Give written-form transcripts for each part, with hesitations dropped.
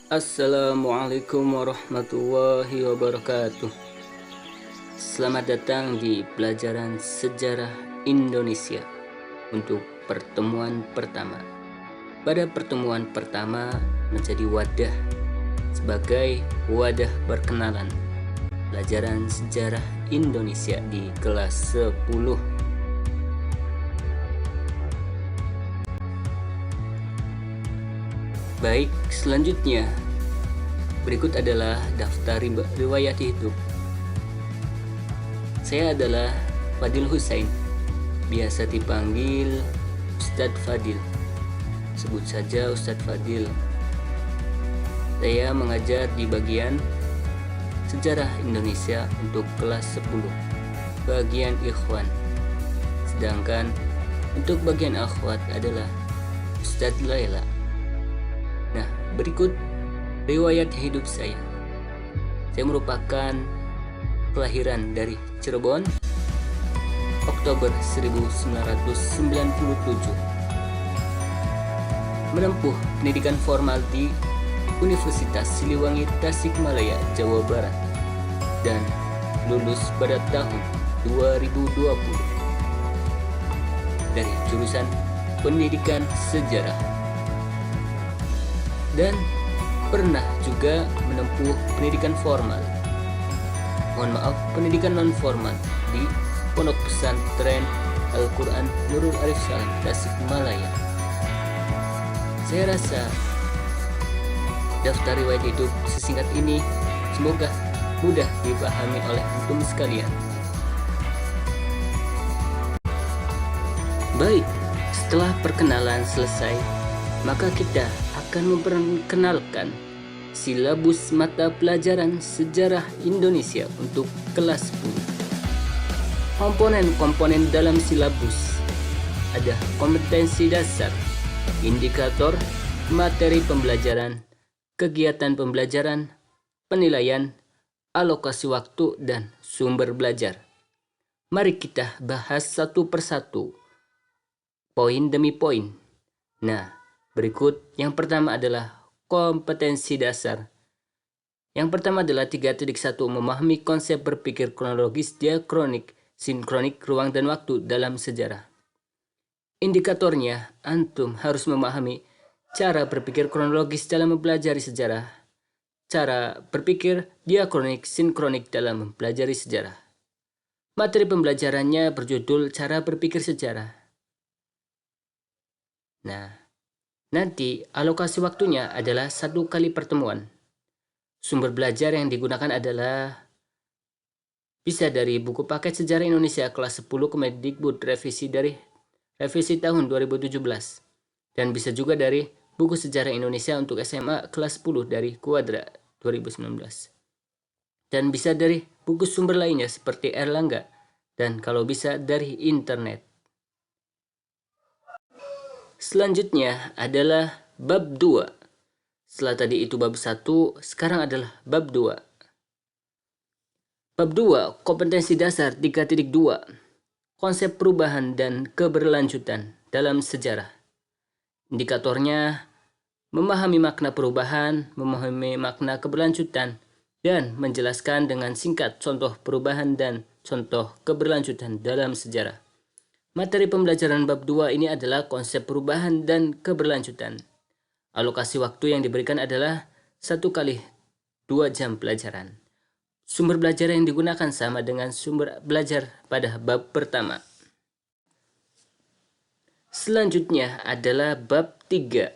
Assalamualaikum warahmatullahi wabarakatuh. Selamat datang di pelajaran sejarah Indonesia untuk pertemuan pertama. Pada pertemuan pertama menjadi wadah sebagai wadah perkenalan pelajaran sejarah Indonesia di kelas 10. Baik, selanjutnya berikut adalah daftar riwayat hidup. Saya adalah Fadil Husain, biasa dipanggil Ustadz Fadil. Sebut saja Ustadz Fadil. Saya mengajar di bagian sejarah Indonesia untuk kelas 10, bagian ikhwan. Sedangkan untuk bagian akhwat adalah Ustadz Laila. Nah, berikut riwayat hidup saya. Saya merupakan kelahiran dari Cirebon, Oktober 1997. Menempuh pendidikan formal di Universitas Siliwangi Tasikmalaya, Jawa Barat, dan lulus pada tahun 2020 dari jurusan Pendidikan Sejarah, dan pernah juga menempuh pendidikan pendidikan non formal di Pondok Pesantren Al-Quran Nurul Arif Salim Tasikmalaya. Saya rasa daftar riwayat hidup sesingkat ini semoga mudah dipahami oleh antum sekalian. Baik, setelah perkenalan selesai, maka kita akan memperkenalkan silabus mata pelajaran sejarah Indonesia untuk kelas 10. Komponen-komponen dalam silabus ada kompetensi dasar, indikator, materi pembelajaran, kegiatan pembelajaran, penilaian, alokasi waktu, dan sumber belajar. Mari kita bahas satu persatu, poin demi poin. Nah, berikut yang pertama adalah kompetensi dasar. Yang pertama adalah 3.1 memahami konsep berpikir kronologis, diakronik, sinkronik, ruang dan waktu dalam sejarah. Indikatornya, antum harus memahami cara berpikir kronologis dalam mempelajari sejarah, cara berpikir diakronik, sinkronik dalam mempelajari sejarah. Materi pembelajarannya berjudul cara berpikir sejarah. Nah, nanti alokasi waktunya adalah 1 kali pertemuan. Sumber belajar yang digunakan adalah bisa dari buku paket Sejarah Indonesia kelas 10 Kemendikbud revisi tahun 2017, dan bisa juga dari buku Sejarah Indonesia untuk SMA kelas 10 dari Kuadra 2019, dan bisa dari buku sumber lainnya seperti Erlangga, dan kalau bisa dari internet. Selanjutnya adalah bab 2. Setelah tadi itu bab 1, sekarang adalah bab 2. Bab 2, kompetensi dasar 3.2. Konsep perubahan dan keberlanjutan dalam sejarah. Indikatornya memahami makna perubahan, memahami makna keberlanjutan, dan menjelaskan dengan singkat contoh perubahan dan contoh keberlanjutan dalam sejarah. Materi pembelajaran bab 2 ini adalah konsep perubahan dan keberlanjutan. Alokasi waktu yang diberikan adalah 1 kali 2 jam pelajaran. Sumber belajar yang digunakan sama dengan sumber belajar pada bab pertama. Selanjutnya adalah bab 3.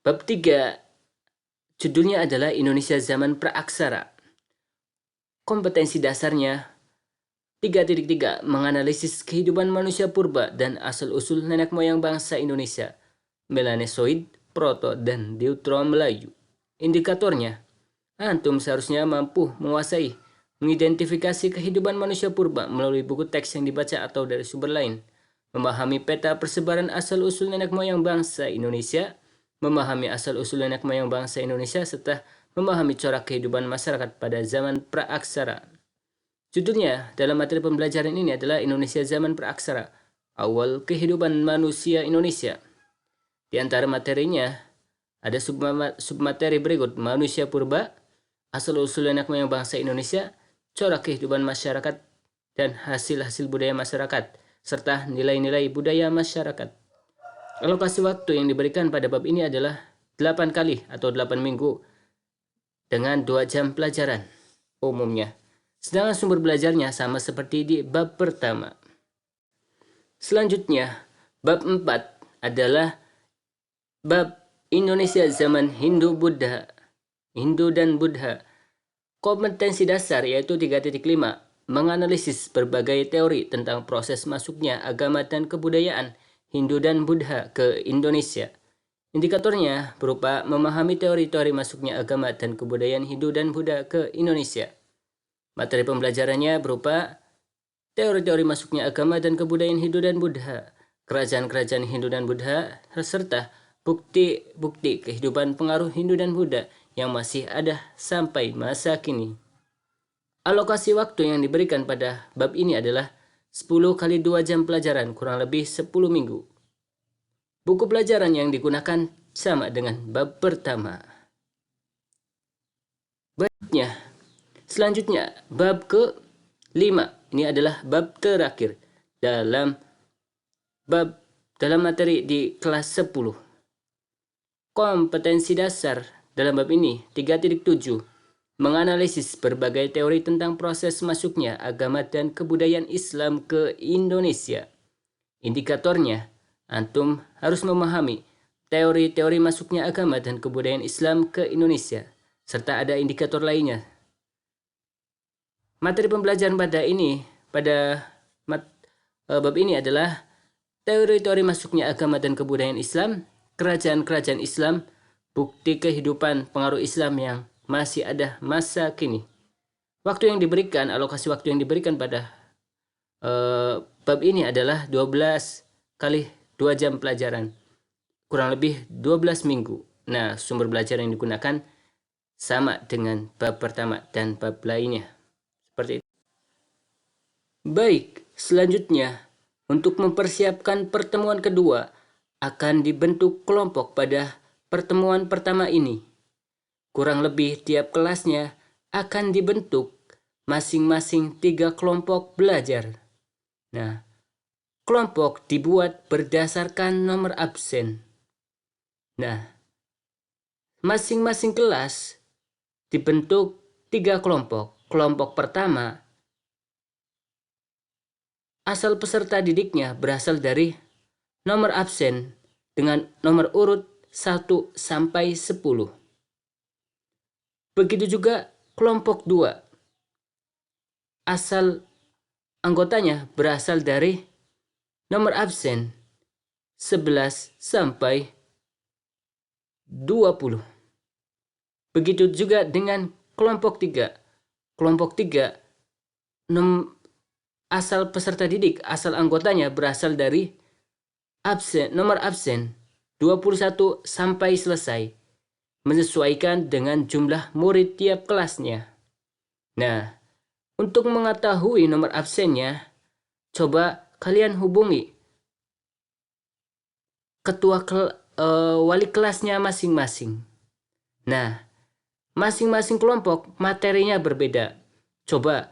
Bab 3 judulnya adalah Indonesia Zaman Praaksara. Kompetensi dasarnya 3.3 menganalisis kehidupan manusia purba dan asal-usul nenek moyang bangsa Indonesia, Melanesoid, Proto, dan Deutero Melayu. Indikatornya, antum seharusnya mampu menguasai mengidentifikasi kehidupan manusia purba melalui buku teks yang dibaca atau dari sumber lain, memahami peta persebaran asal-usul nenek moyang bangsa Indonesia, memahami asal-usul nenek moyang bangsa Indonesia, serta memahami corak kehidupan masyarakat pada zaman praaksara. Judulnya dalam materi pembelajaran ini adalah Indonesia Zaman Praaksara, awal kehidupan manusia Indonesia. Di antara materinya Ada submateri berikut: manusia purba, asal-usul nenek moyang bangsa Indonesia, corak kehidupan masyarakat dan hasil-hasil budaya masyarakat, serta nilai-nilai budaya masyarakat. Alokasi waktu yang diberikan pada bab ini adalah 8 kali atau 8 minggu dengan 2 jam pelajaran umumnya. Sedangkan sumber belajarnya sama seperti di bab pertama. Selanjutnya, bab 4 adalah bab Indonesia zaman Hindu dan Buddha. Kompetensi dasar yaitu 3.5, menganalisis berbagai teori tentang proses masuknya agama dan kebudayaan Hindu dan Buddha ke Indonesia. Indikatornya berupa memahami teori-teori masuknya agama dan kebudayaan Hindu dan Buddha ke Indonesia. Materi pembelajarannya berupa teori-teori masuknya agama dan kebudayaan Hindu dan Buddha, kerajaan-kerajaan Hindu dan Buddha, serta bukti-bukti kehidupan pengaruh Hindu dan Buddha yang masih ada sampai masa kini. Alokasi waktu yang diberikan pada bab ini adalah 10 kali 2 jam pelajaran, kurang lebih 10 minggu. Buku pelajaran yang digunakan sama dengan bab pertama. Selanjutnya, bab ke-5. Ini adalah bab terakhir dalam materi di kelas 10. Kompetensi dasar dalam bab ini 3.7, menganalisis berbagai teori tentang proses masuknya agama dan kebudayaan Islam ke Indonesia. Indikatornya, antum harus memahami teori-teori masuknya agama dan kebudayaan Islam ke Indonesia, serta ada indikator lainnya. Materi pembelajaran pada bab ini adalah teori-teori masuknya agama dan kebudayaan Islam, kerajaan-kerajaan Islam, bukti kehidupan pengaruh Islam yang masih ada masa kini. Alokasi waktu yang diberikan pada bab ini adalah 12 kali 2 jam pelajaran, kurang lebih 12 minggu. Nah, sumber belajar yang digunakan sama dengan bab pertama dan bab lainnya. Seperti itu. Baik, selanjutnya untuk mempersiapkan pertemuan kedua akan dibentuk kelompok pada pertemuan pertama ini. Kurang lebih tiap kelasnya akan dibentuk masing-masing 3 kelompok belajar. Nah, kelompok dibuat berdasarkan nomor absen. Nah, masing-masing kelas dibentuk 3 kelompok. Kelompok pertama, asal peserta didiknya berasal dari nomor absen dengan nomor urut 1 sampai 10. Begitu juga kelompok 2. Asal anggotanya berasal dari nomor absen 11 sampai 20. Begitu juga dengan kelompok 3. Kelompok 3, asal peserta didik, asal anggotanya berasal dari nomor absen 21 sampai selesai, menyesuaikan dengan jumlah murid tiap kelasnya. Nah, untuk mengetahui nomor absennya, coba kalian hubungi ketua wali kelasnya masing-masing. Nah, masing-masing kelompok materinya berbeda. Coba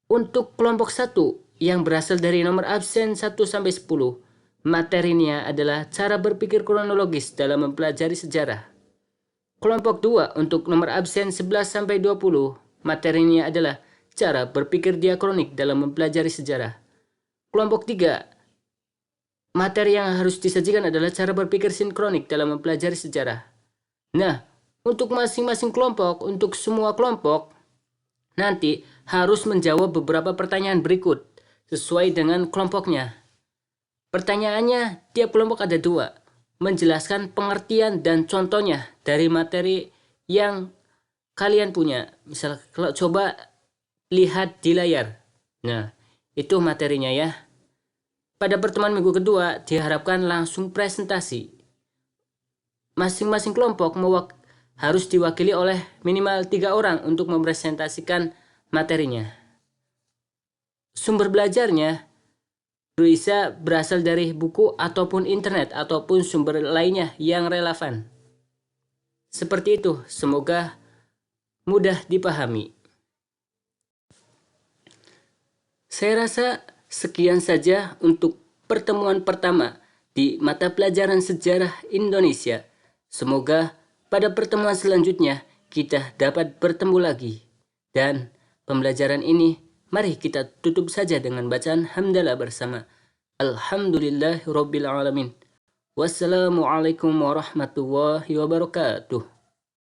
untuk kelompok 1 yang berasal dari nomor absen 1 sampai 10, materinya adalah cara berpikir kronologis dalam mempelajari sejarah. Kelompok 2 untuk nomor absen 11 sampai 20, materinya adalah cara berpikir diakronik dalam mempelajari sejarah. Kelompok 3, materi yang harus disajikan adalah cara berpikir sinkronik dalam mempelajari sejarah. Nah, untuk masing-masing kelompok, untuk semua kelompok, nanti harus menjawab beberapa pertanyaan berikut sesuai dengan kelompoknya. Pertanyaannya, tiap kelompok ada 2. Menjelaskan pengertian dan contohnya dari materi yang kalian punya. Misal, kalau coba lihat di layar. Nah, itu materinya ya. Pada pertemuan minggu kedua, diharapkan langsung presentasi. Masing-masing kelompok harus diwakili oleh minimal 3 orang untuk mempresentasikan materinya. Sumber belajarnya bisa berasal dari buku ataupun internet ataupun sumber lainnya yang relevan. Seperti itu, semoga mudah dipahami. Saya rasa sekian saja untuk pertemuan pertama di mata pelajaran sejarah Indonesia. Semoga pada pertemuan selanjutnya kita dapat bertemu lagi. Dan pembelajaran ini mari kita tutup saja dengan bacaan hamdalah bersama. Alhamdulillahirabbil alamin. Wassalamualaikum warahmatullahi wabarakatuh.